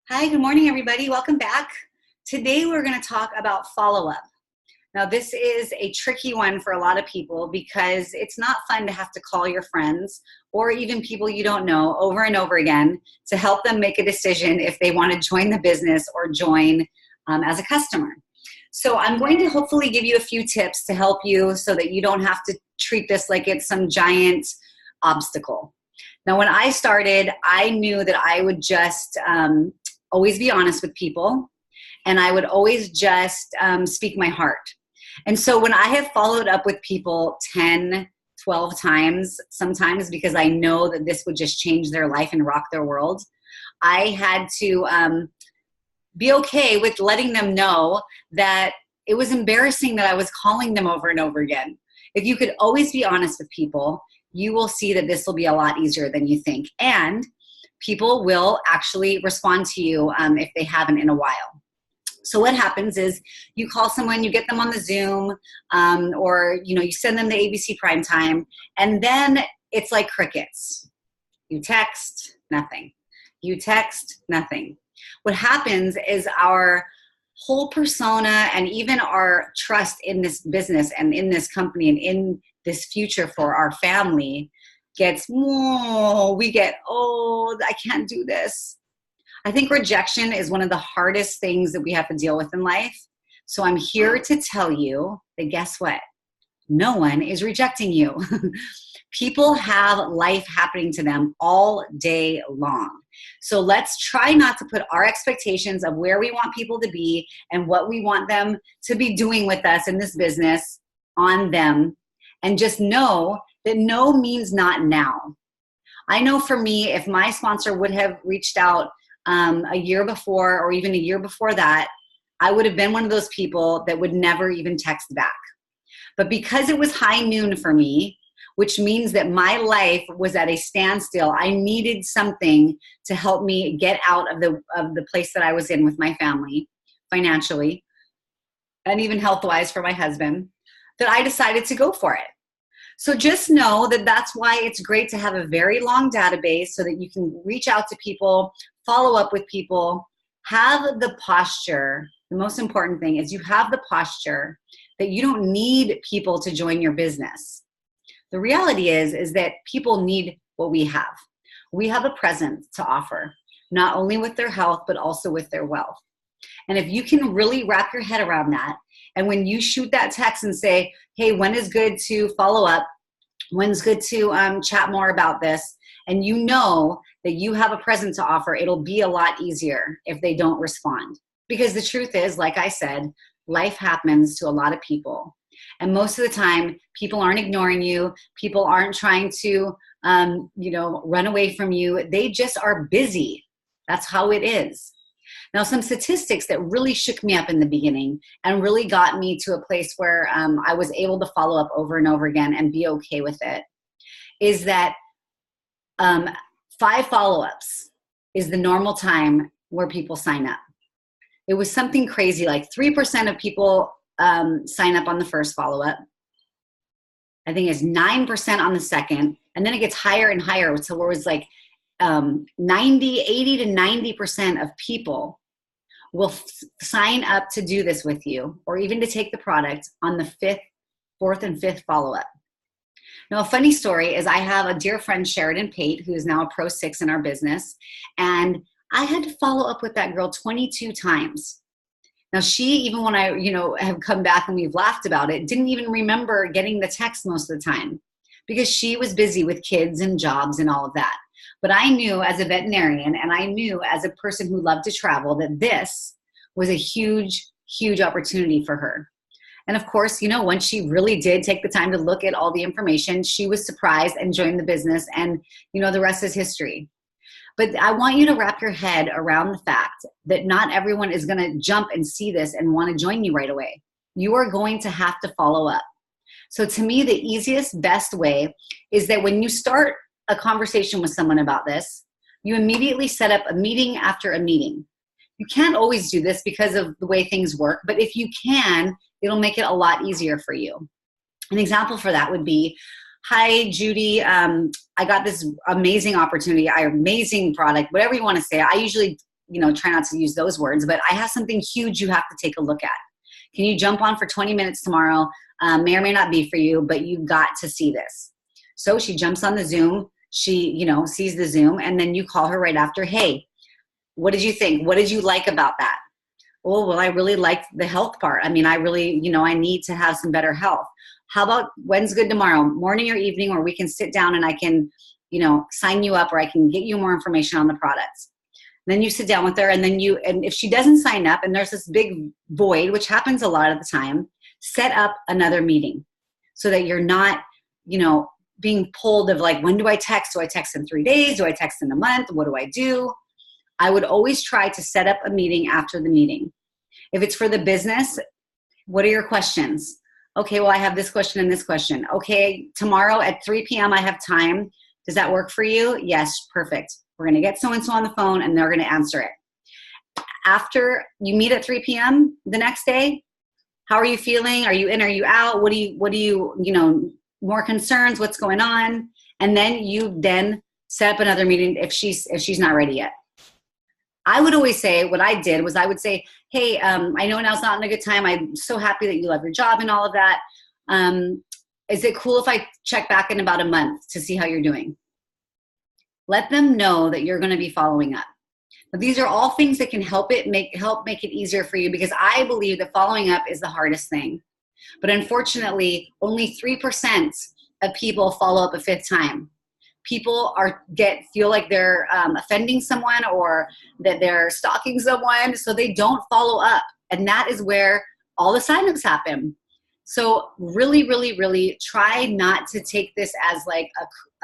Hi, good morning, everybody. Welcome back. Today, we're going to talk about follow-up. Now, this is a tricky one for a lot of people because it's not fun to have to call your friends or even people you don't know over and over again to help them make a decision if they want to join the business or join as a customer. So I'm going to hopefully give you a few tips to help you so that you don't have to treat this like it's some giant obstacle. Now, when I started, I knew that I would just always be honest with people, and I would always just speak my heart. And so when I have followed up with people 10, 12 times, sometimes because I know that this would just change their life and rock their world, I had to be okay with letting them know that it was embarrassing that I was calling them over and over again. If you could always be honest with people, you will see that this will be a lot easier than you think. And people will actually respond to you if they haven't in a while. So what happens is you call someone, you get them on the Zoom, or you send them the ABC prime time, and then it's like crickets. You text, nothing. You text, nothing. What happens is our whole persona and even our trust in this business and in this company and in this future for our family gets, I can't do this. I think rejection is one of the hardest things that we have to deal with in life. So I'm here to tell you that guess what? No one is rejecting you. People have life happening to them all day long. So let's try not to put our expectations of where we want people to be and what we want them to be doing with us in this business on them, and just know that no means not now. I know for me, if my sponsor would have reached out a year before or even a year before that, I would have been one of those people that would never even text back. But because it was high noon for me, which means that my life was at a standstill, I needed something to help me get out of the place that I was in with my family, financially, and even health-wise for my husband, that I decided to go for it. So just know that that's why it's great to have a very long database so that you can reach out to people, follow up with people, have the posture. The most important thing is you have the posture that you don't need people to join your business. The reality is that people need what we have. We have a present to offer, not only with their health, but also with their wealth. And if you can really wrap your head around that, and when you shoot that text and say, hey, when is good to follow up? When's good to chat more about this? And you know that you have a present to offer, it'll be a lot easier if they don't respond. Because the truth is, like I said, life happens to a lot of people. And most of the time, people aren't ignoring you. People aren't trying to, run away from you. They just are busy. That's how it is. Now, some statistics that really shook me up in the beginning and really got me to a place where I was able to follow up over and over again and be okay with it is that 5 follow-ups is the normal time where people sign up. It was something crazy, like 3% of people sign up on the first follow-up. I think it's 9% on the second, and then it gets higher and higher. So it was like 80 to 90% of people will sign up to do this with you or even to take the product on the 4th and 5th follow-up. Now, a funny story is I have a dear friend, Sheridan Pate, who is now a Pro 6 in our business, and I had to follow up with that girl 22 times. Now, she, even when I, have come back and we've laughed about it, didn't even remember getting the text most of the time because she was busy with kids and jobs and all of that. But I knew as a veterinarian and I knew as a person who loved to travel that this was a huge, huge opportunity for her. And of course, once she really did take the time to look at all the information, she was surprised and joined the business, and, the rest is history. But I want you to wrap your head around the fact that not everyone is going to jump and see this and want to join you right away. You are going to have to follow up. So to me, the easiest, best way is that when you start a conversation with someone about this, you immediately set up a meeting after a meeting. You can't always do this because of the way things work, but if you can, it'll make it a lot easier for you. An example for that would be, hi, Judy, I got this amazing opportunity, amazing product, whatever you want to say. I usually try not to use those words, but I have something huge you have to take a look at. Can you jump on for 20 minutes tomorrow? May or may not be for you, but you got to see this. So she jumps on the Zoom. She, sees the Zoom, and then you call her right after. Hey, what did you think? What did you like about that? Oh, well, I really liked the health part. I mean, I really, I need to have some better health. How about when's good tomorrow, morning or evening, where we can sit down and I can, sign you up, or I can get you more information on the products. Then you sit down with her, and then and if she doesn't sign up and there's this big void, which happens a lot of the time, set up another meeting so that you're not, being pulled of like, when do I text? Do I text in 3 days? Do I text in a month? What do I do? I would always try to set up a meeting after the meeting. If it's for the business, what are your questions? Okay, well, I have this question and this question. Okay, tomorrow at 3 p.m. I have time. Does that work for you? Yes, perfect. We're going to get so-and-so on the phone, and they're going to answer it. After you meet at 3 p.m. the next day, how are you feeling? Are you in? Are you out? What do you, more concerns? What's going on? And then you set up another meeting if she's not ready yet. I would always say, what I did was I would say, hey, I know now's not a good time. I'm so happy that you love your job and all of that. Is it cool if I check back in about a month to see how you're doing? Let them know that you're going to be following up. But these are all things that can help make it easier for you, because I believe that following up is the hardest thing. But unfortunately, only 3% of people follow up a fifth time. People feel like they're offending someone, or that they're stalking someone, so they don't follow up. And that is where all the signups happen. So really, really, really try not to take this as like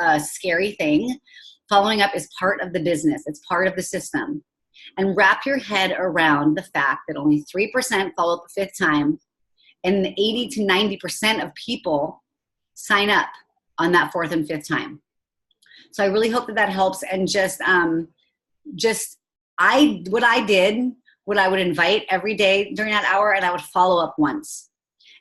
a scary thing. Following up is part of the business. It's part of the system. And wrap your head around the fact that only 3% follow up a fifth time, and 80 to 90% of people sign up on that fourth and fifth time. So I really hope that helps. And what I would invite every day during that hour, and I would follow up once.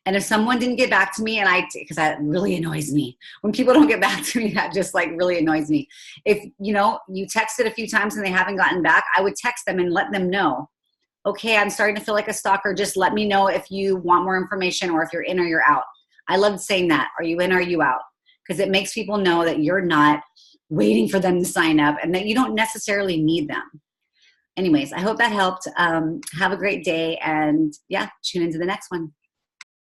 And if someone didn't get back to me, because that really annoys me. When people don't get back to me, that just like really annoys me. If, you texted a few times and they haven't gotten back, I would text them and let them know, okay, I'm starting to feel like a stalker. Just let me know if you want more information, or if you're in or you're out. I love saying that. Are you in or are you out? Because it makes people know that you're not waiting for them to sign up, and that you don't necessarily need them. Anyways, I hope that helped. Have a great day, and tune into the next one.